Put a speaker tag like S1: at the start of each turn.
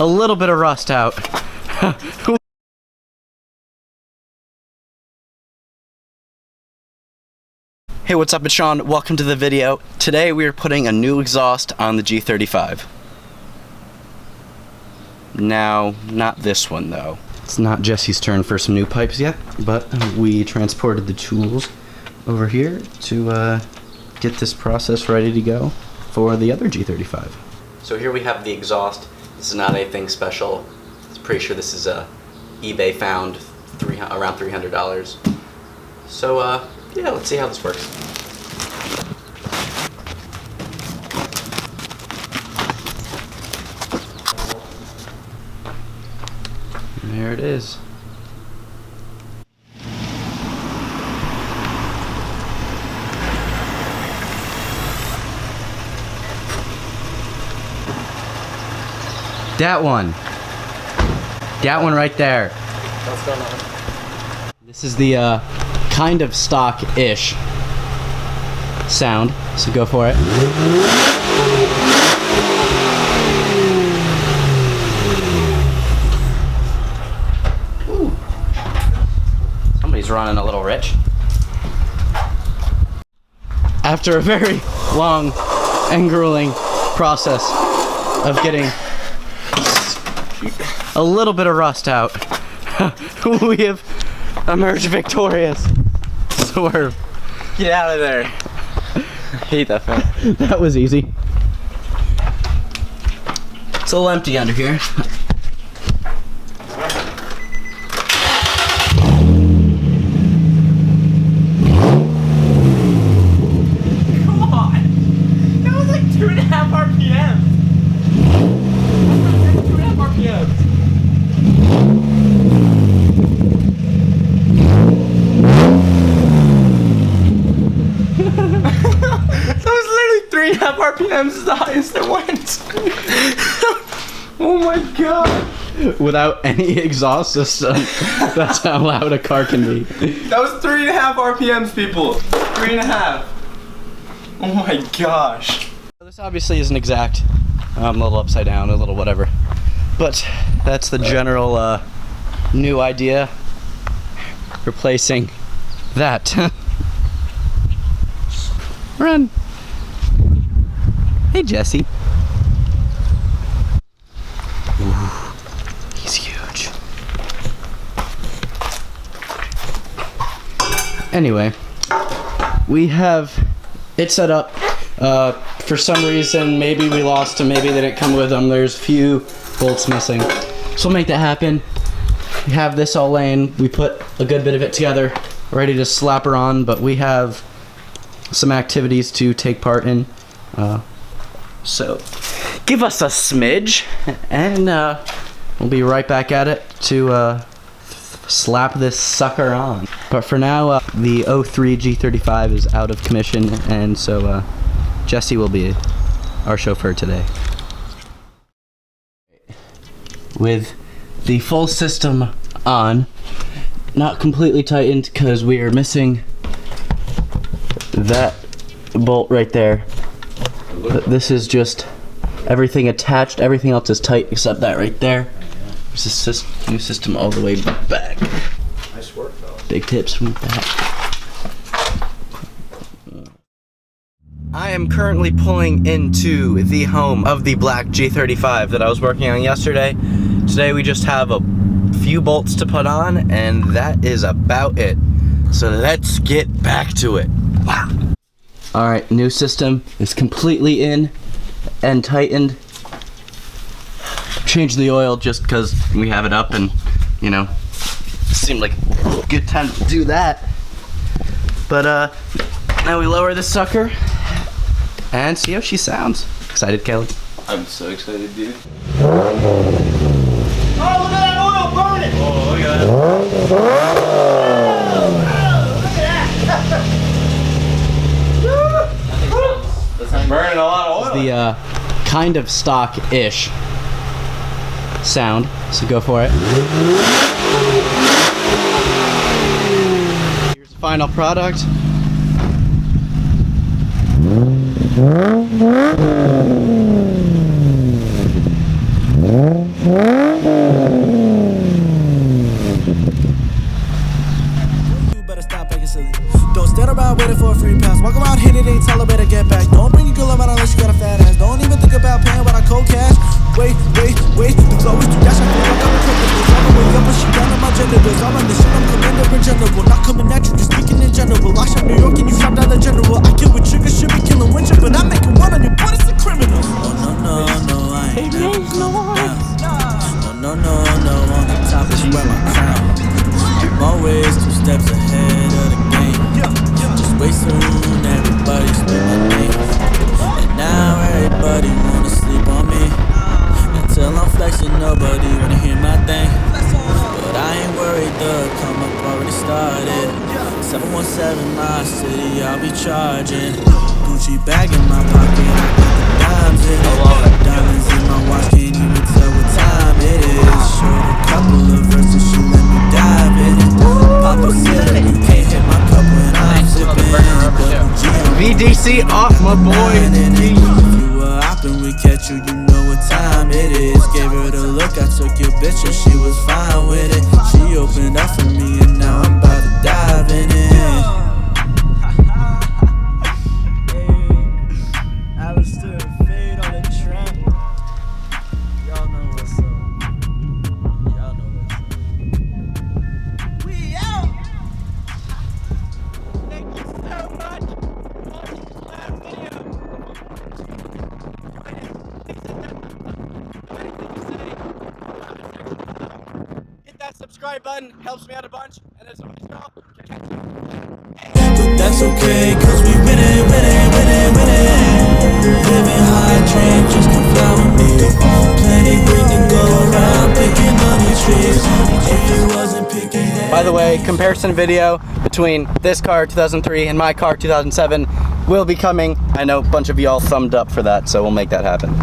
S1: a little bit of rust out. Hey, what's up? It's Sean. Welcome to the video. Today we are putting a new exhaust on the G35. Now, not this one though. It's not Jesse's turn for some new pipes yet, but we transported the tools over here to get this process ready to go for the other G35. So here we have the exhaust. This is not anything special. I'm pretty sure this is eBay found around $300. So yeah, let's see how this works. And there it is. That one. That one right there.
S2: What's going on?
S1: This is the kind of stock-ish sound, so go for it. Ooh. Somebody's running a little rich. After a very long and grueling process of getting a little bit of rust out, we have emerged victorious. Swerve.
S2: Get out of there. I hate that thing.
S1: That was easy. It's a little empty under here.
S2: Come on. That was like 2.5 RPM. 2.5 RPM. That was literally 3.5 RPMs is the highest it went. Oh my god.
S1: Without any exhaust system, that's how loud a car can be.
S2: That was 3.5 RPMs, people. 3.5. Oh my gosh.
S1: This obviously isn't exact. A little upside down, a little whatever. But that's the general new idea. Replacing that. Run. Hey, Jesse. Ooh, he's huge. Anyway, we have it set up. For some reason, maybe we lost them, maybe they didn't come with them. There's a few bolts missing. So we'll make that happen. We have this all laying. We put a good bit of it together, ready to slap her on, but we have some activities to take part in. So give us a smidge and we'll be right back at it to slap this sucker on. But for now, the 03 G35 is out of commission, and so Jesse will be our chauffeur today. With the full system on, not completely tightened because we are missing that bolt right there. But this is just everything attached. Everything else is tight except that right there. There's this new system all the way back.
S2: Nice work, though.
S1: Big tips from the back. I am currently pulling into the home of the black G35 that I was working on yesterday. Today we just have a few bolts to put on, and that is about it. So let's get back to it. Wow. Alright, new system is completely in and tightened. Changed the oil just because we have it up, and you know, it seemed like a good time to do that. But now we lower this sucker and see how she sounds. Excited, Kelly?
S2: I'm so excited, dude.
S3: Oh, look at that oil burning!
S2: Oh, look at that.
S3: Look at that!
S2: That's burning a lot of oil.
S1: The kind of stock-ish sound, so go for it. Here's the final product.
S4: always 2 steps ahead of the game. Just wait soon, everybody spit my name. And now everybody wanna sleep on me. Until I'm flexing, nobody wanna hear my thing. But I ain't worried, the come up already started. 717 my city, I'll be charging. Gucci bag in my pocket, I got the dimes in it. Diamonds in my watch, can't even tell what time it is. Showed a couple of verses, she let me dive in it. Papa said you can't hit my cup when I'm sipping.
S2: VDC off, my boy.
S4: If you were hopping, we catch you, you know what time it is. Gave her the look, I took your bitch and she was fine with it. She opened up for me and now I'm about to dive in it. I was still fade on the track. Y'all know what's up. Y'all know what's up.
S3: We out. Thank you so much. Hit that subscribe button, helps me out a bunch, and as always, y'all,
S4: But that's okay, cause we winning, winning, winning, winning. Living high dreams, just come fly with me. Plenty green to go around, picking money trees. If you wasn't picking.
S1: By the way, comparison video between this car 2003 and my car 2007 will be coming. I know a bunch of y'all thumbed up for that, so we'll make that happen.